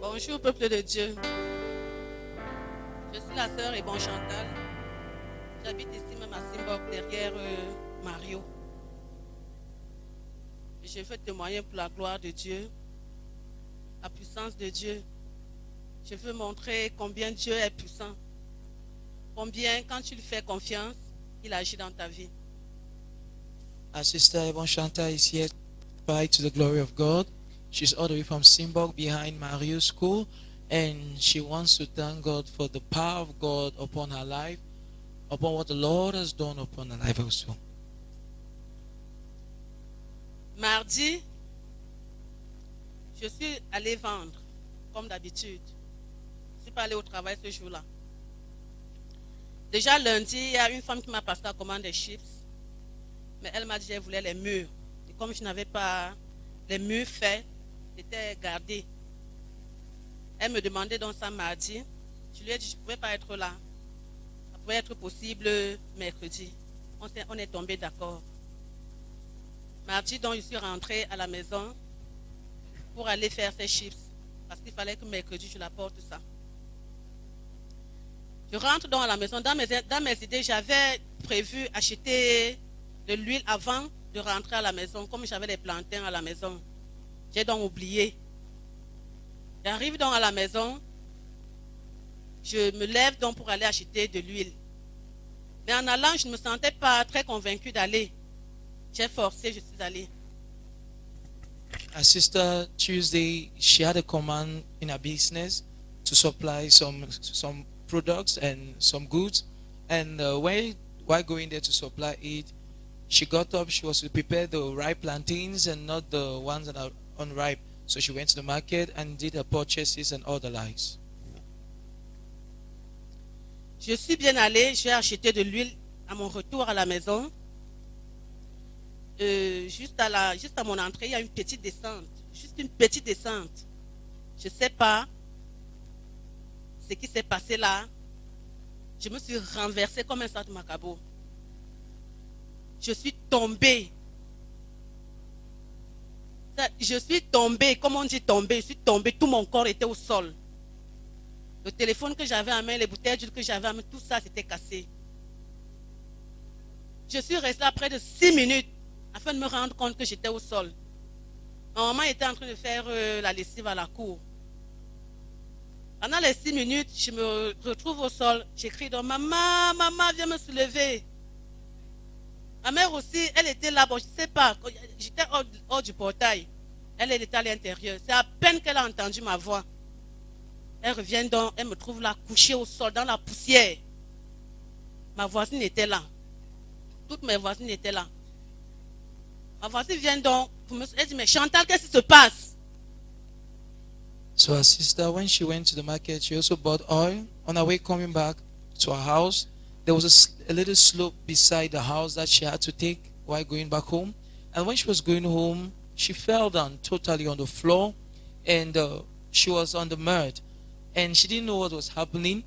Bonjour peuple de Dieu, je suis la sœur Ebon Chantal, j'habite ici même à Simbok derrière Mario. Je veux témoigner pour la gloire de Dieu, la puissance de Dieu. Je veux montrer combien Dieu est puissant, combien quand tu lui fais confiance, il agit dans ta vie. Our sister Ebon Shanta is here to testify to the glory of God. She's all the way from Simbok behind Mario School, and she wants to thank God for the power of God upon her life, upon what the Lord has done upon her life also. Mardi, je suis allée vendre, comme d'habitude. Je ne suis pas allée au travail ce jour-là. Déjà lundi, il y a une femme qui m'a passé la commande des chips. Mais elle m'a dit qu'elle voulait les murs. Et comme je n'avais pas les murs faits, j'étais gardée. Elle me demandait donc ça mardi. Je lui ai dit que je ne pouvais pas être là. Ça pouvait être possible mercredi. On est tombé d'accord. Mardi, donc, je suis rentrée à la maison pour aller faire ces chips. Parce qu'il fallait que mercredi, je l'apporte ça. Je rentre donc à la maison. Dans mes idées, j'avais prévu acheter de l'huile avant de rentrer à la maison. Comme j'avais des plantains à la maison, j'ai donc oublié. J'arrive donc à la maison. Je me lève donc pour aller acheter de l'huile. Mais en allant, je ne me sentais pas très convaincue d'aller. J'ai forcé, je suis allée. Our sister Tuesday, she had a command in her business to supply some products and some goods, and while going there to supply it, she got up. She was to prepare the ripe plantains and not the ones that are unripe. So she went to the market and did her purchases and all the likes. Je suis bien allée, j'ai acheté de l'huile à mon retour à la maison. Juste à mon entrée, il y a une petite descente. Juste une petite descente. Je ne sais pas ce qui s'est passé là. Je me suis renversée comme un sac de macabo. Je suis tombée. Je suis tombée, comme on dit tombée, je suis tombée, tout mon corps était au sol. Le téléphone que j'avais en main, les bouteilles d'huile que j'avais en main, tout ça s'était cassé. Je suis restée là près de 6 minutes afin de me rendre compte que j'étais au sol. Ma maman était en train de faire la lessive à la cour. Pendant les 6 minutes, je me retrouve au sol. J'écris donc, maman, maman, viens me soulever. Ma mère aussi, elle était là, bon, je ne sais pas, j'étais hors du portail. Elle était à l'intérieur. C'est à peine qu'elle a entendu ma voix. Elle revient donc, elle me trouve là, couchée au sol, dans la poussière. Ma voisine était là. Toutes mes voisines étaient là. Ma voisine vient donc, elle dit, mais Chantal, qu'est-ce qui se passe? So her sister, when she went to the market, she also bought oil. On her way coming back to her house, there was a little slope beside the house that she had to take while going back home. And when she was going home, she fell down totally on the floor, and she was on the mud, and she didn't know what was happening.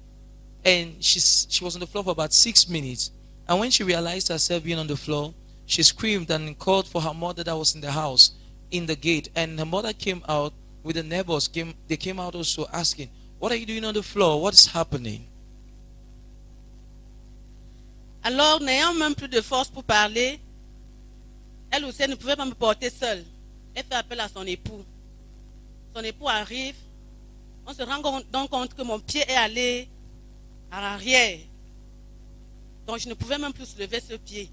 And she was on the floor for about 6 minutes. And when she realized herself being on the floor, she screamed and called for her mother that was in the house, in the gate. And her mother came out with the neighbors. They came out also asking, "What are you doing on the floor? What is happening?" Alors, n'ayant même plus de force pour parler, elle aussi elle ne pouvait pas me porter seule. Elle fait appel à son époux. Son époux arrive. On se rend donc compte que mon pied est allé à l'arrière. Donc, je ne pouvais même plus soulever ce pied.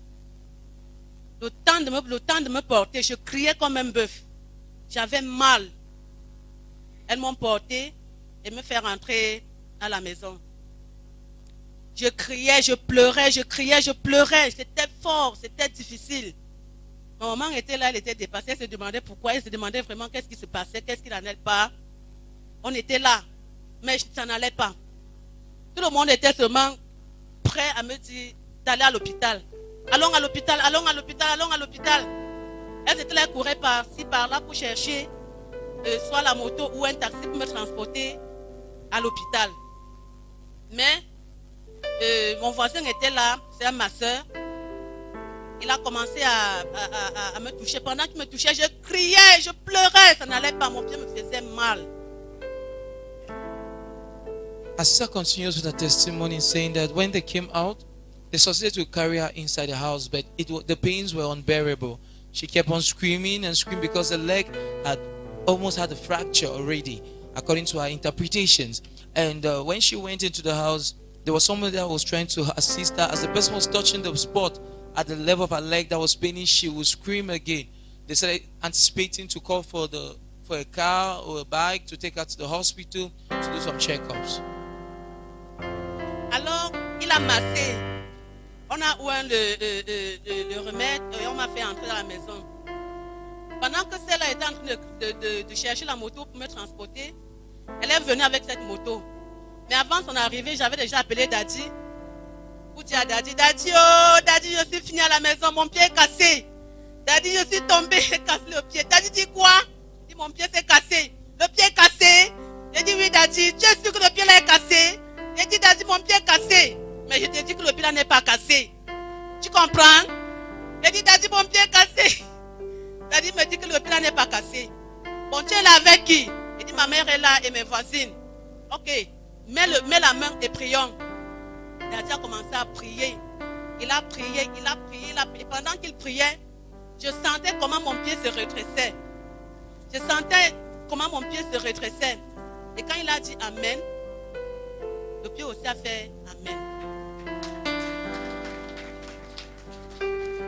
Le temps de me porter, je criais comme un bœuf. J'avais mal. Elles m'ont porté et me fait rentrer à la maison. Je criais, je pleurais, je criais, je pleurais. C'était fort, c'était difficile. Ma maman était là, elle était dépassée. Elle se demandait pourquoi. Elle se demandait vraiment qu'est-ce qui se passait, qu'est-ce qui n'en allait pas. On était là, mais ça n'allait pas. Tout le monde était seulement prêt à me dire d'aller à l'hôpital. Allons à l'hôpital, allons à l'hôpital, allons à l'hôpital. Elles étaient là, elles couraient par-ci, par-là pour chercher soit la moto ou un taxi pour me transporter à l'hôpital. Mais mon voisin était là, c'est ma soeur. Il a commencé à me toucher. Pendant qu'il me touchait, je criais, je pleurais. Ça n'allait pas, mon pied me faisait mal. Asisa continues with her testimony saying that when they came out, they succeeded to carry her inside the house, but the pains were unbearable. She kept on screaming and screaming because the leg had almost had a fracture already, according to her interpretations. And when she went into the house, there was somebody that was trying to assist her. As the person was touching the spot at the level of her leg that was paining, she would scream again. They started anticipating to call for a car or a bike to take her to the hospital to do some checkups. Alors, il a massé. On a ouvert le remède et on m'a fait entrer dans la maison. Pendant que celle-là était en train de chercher la moto pour me transporter, elle est venue avec cette moto. Mais avant son arrivée, j'avais déjà appelé Daddy pour dire à Daddy, Daddy, oh, Daddy, je suis fini à la maison, mon pied est cassé. Daddy, je suis tombé, j'ai cassé le pied. Daddy dit quoi? Il dit, mon pied s'est cassé. Le pied est cassé. J'ai dit, oui, Daddy, tu es sûr que le pied là est cassé? J'ai dit, Daddy, mon pied est cassé. Mais je te dis que le pied là n'est pas cassé. Tu comprends? J'ai dit, Daddy, mon pied est cassé. Daddy me dit que le pied là n'est pas cassé. Bon, tu es là avec qui? Il dit, ma mère est là et mes voisines. Ok, mets la main et prions. Daddy a commencé à prier. Il a prié. Et pendant qu'il priait, je sentais comment mon pied se redressait. Je sentais comment mon pied se redressait. Et quand il a dit Amen, le pied aussi a fait Amen.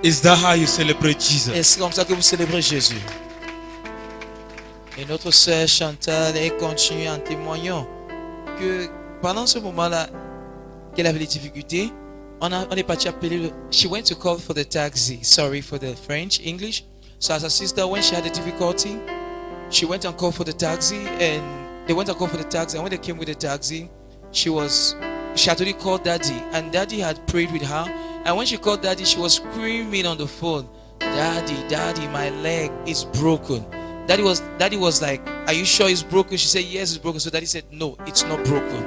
Is that how you celebrate Jesus? Et c'est comme ça que vous célébrez Jésus. Et notre sœur Chantal, elle continue en témoignant que pendant ce moment-là, qu'elle avait des difficultés, on est parti appeler. She went to call for the taxi. Sorry for the French, English. So as a sister, when she had a difficulty, she went and called for the taxi, and they went and called for the taxi. And when they came with the taxi, she had already called Daddy, and Daddy had prayed with her. And when she called Daddy, she was screaming on the phone, Daddy, my leg is broken. Daddy was like, are you sure it's broken? She said, yes, it's broken. So Daddy said, no, it's not broken.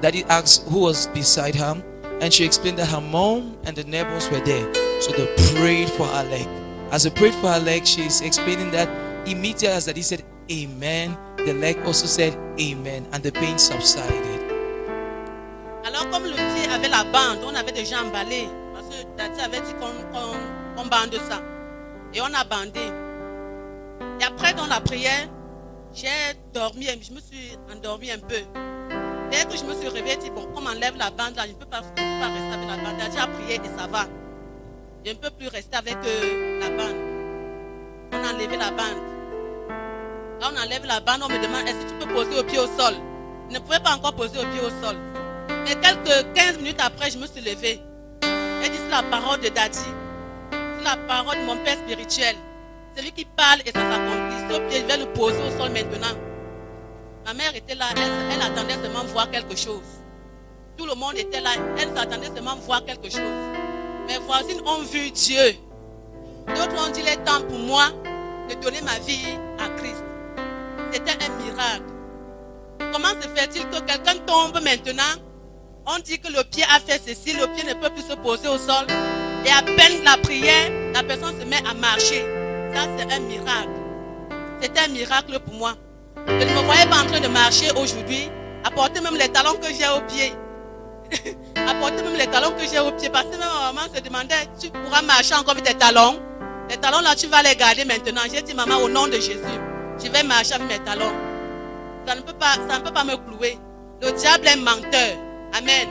Daddy asked who was beside her, and she explained that her mom and the neighbors were there. So they prayed for her leg. As they prayed for her leg, she's explaining that immediately as Daddy said, amen, the leg also said, amen, and the pain subsided. Alors comme le pied avait la bande, on avait déjà emballé. Parce que Daddy avait dit qu'on bande ça. Et on a bandé. Et après dans la prière, j'ai dormi, je me suis endormi un peu. Dès que je me suis réveillée, j'ai dit, bon, comme on enlève la bande là, je ne peux pas rester avec la bande. J'ai prié et ça va. Je ne peux plus rester avec la bande. On a enlevé la bande. Quand on enlève la bande, on me demande, est-ce que tu peux poser au pied au sol? Je ne pouvais pas encore poser au pied au sol. Mais quelques 15 minutes après, je me suis levée. J'ai dit, c'est la parole de Daddy. C'est la parole de mon Père spirituel. C'est lui qui parle et ça s'accomplit. Ce pied, je vais le poser au sol maintenant. Ma mère était là, elle attendait seulement voir quelque chose. Tout le monde était là, elle s'attendait seulement voir quelque chose. Mes voisines ont vu Dieu. D'autres ont dit, il est temps pour moi de donner ma vie à Christ. C'était un miracle. Comment se fait-il que quelqu'un tombe maintenant? On dit que le pied a fait ceci, le pied ne peut plus se poser au sol. Et à peine la prière, la personne se met à marcher. Ça, c'est un miracle. C'était un miracle pour moi. Je ne me voyais pas en train de marcher aujourd'hui, apporter même les talons que j'ai au pied. Apporter même les talons que j'ai au pied. Parce que même ma maman se demandait, tu pourras marcher encore avec tes talons? Les talons là, tu vas les garder maintenant. J'ai dit, maman, au nom de Jésus, je vais marcher avec mes talons. Ça ne peut pas me clouer. Le diable est menteur. Amen.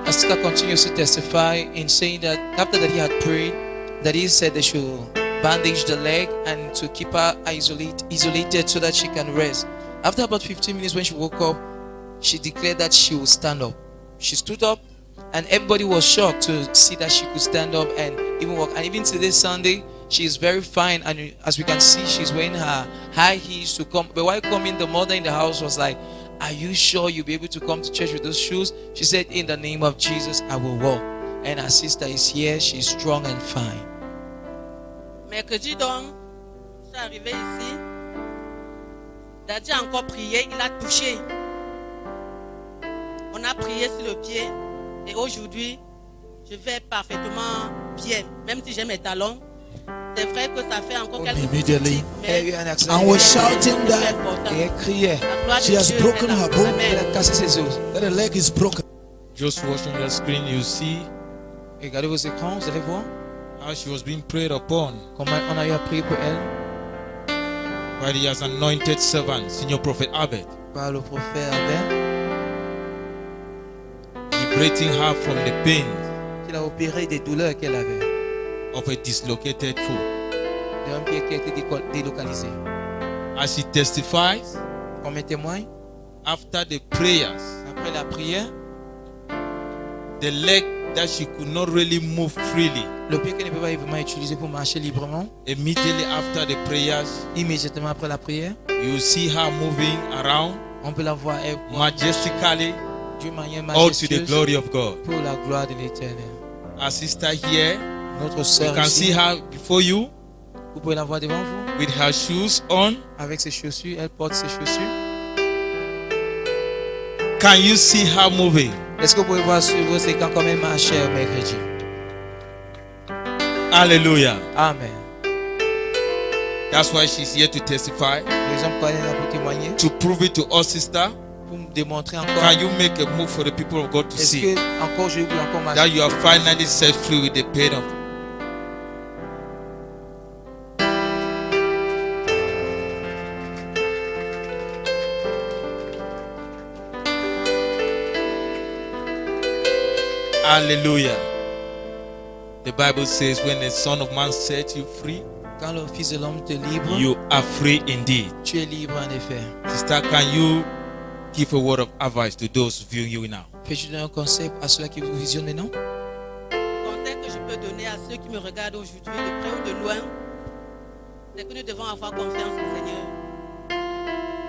Asita continues to testify in saying that after that he had prayed, that he said they should bandage the leg and to keep her isolated so that she can rest. After about 15 minutes when she woke up, she declared that she would stand up. She stood up and everybody was shocked to see that she could stand up and even walk. And even to this Sunday, she is very fine, and as we can see, she's wearing her high heels to come. But while coming, the mother in the house was like, are you sure you'll be able to come to church with those shoes? She said, in the name of Jesus, I will walk. And her sister is here, she's strong and fine. Mercredi donc, je suis arrivé ici. Daddy a encore prié, il a touché. On a prié sur le pied. Et aujourd'hui, je vais parfaitement bien. Même si j'ai mes talons, C'est vrai que ça fait encore quelques Immediately. critiques, mais Elle a eu un accident. And was shouting c'est that important. Et elle criait. La gloire de she has Dieu broken est là. her bone. Elle Amen. a cassé ses os. that her leg is broken. Just watching the screen, you see Regardez vos écrans, vous allez voir how she was being prayed upon comment on a eu à prier pour elle by the as anointed servant, Senior Prophet Abed, par le prophète Abel, liberating her from the pain qu'il a opéré des douleurs qu'elle avait, of a dislocated foot. d'un pied qui a été délocalisé. As she testifies, Comme témoin, after the prayers, après la prière, the leg that she could not really move freely, le pied qu'elle ne peut pas vraiment utiliser pour marcher librement, immediately after the prayers, immédiatement après la prière, you see her moving around on peut la voir elle, majestically, d'une manière all to the majestueuse glory of God. pour la gloire de l'Éternel. Our sister here, Notre you sœur can see ici, her before you vous pouvez la voir devant vous, with her shoes on. avec ses chaussures, elle porte ses chaussures. Can you see her moving? Est-ce que vous pouvez voir sur vos écrans comme elle marchait mercredi? Hallelujah. Amen. That's why she's here to testify, Par exemple, quand elle est là pour témoigner, to prove it to us, sister. pour me démontrer encore, Can you make a move for the people of God to est-ce see que encore je peux encore that marcher? you are finally set free with the pain of? Hallelujah. The Bible says, when the Son of Man sets you free, Quand le Fils de l'homme te libre, you are free indeed. tu es libre en effet. Sister, can you give a word of advice to those viewing you now? Peux-tu donner un conseil à ceux qui vous visionnent maintenant? Le conseil que je peux donner à ceux qui me regardent aujourd'hui, de près ou de loin, c'est que nous devons avoir confiance au Seigneur.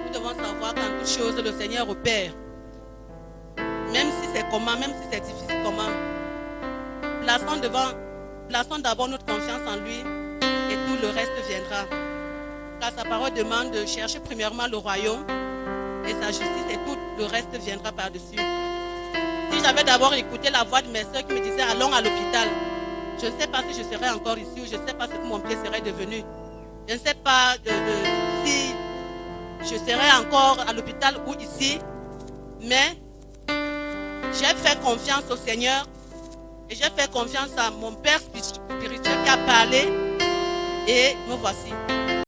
Nous devons savoir qu'en toute chose, le Seigneur opère. Même si c'est comment, même si c'est difficile comment. Plaçons d'abord notre confiance en lui et tout le reste viendra. Car sa parole demande de chercher premièrement le royaume et sa justice et tout le reste viendra par-dessus. Si j'avais d'abord écouté la voix de mes soeurs qui me disaient allons à l'hôpital, je ne sais pas si je serais encore ici ou je ne sais pas ce que mon pied serait devenu. Je ne sais pas si je serais encore à l'hôpital ou ici, mais j'ai fait confiance au Seigneur et j'ai fait confiance à mon Père spirituel qui a parlé et me voici.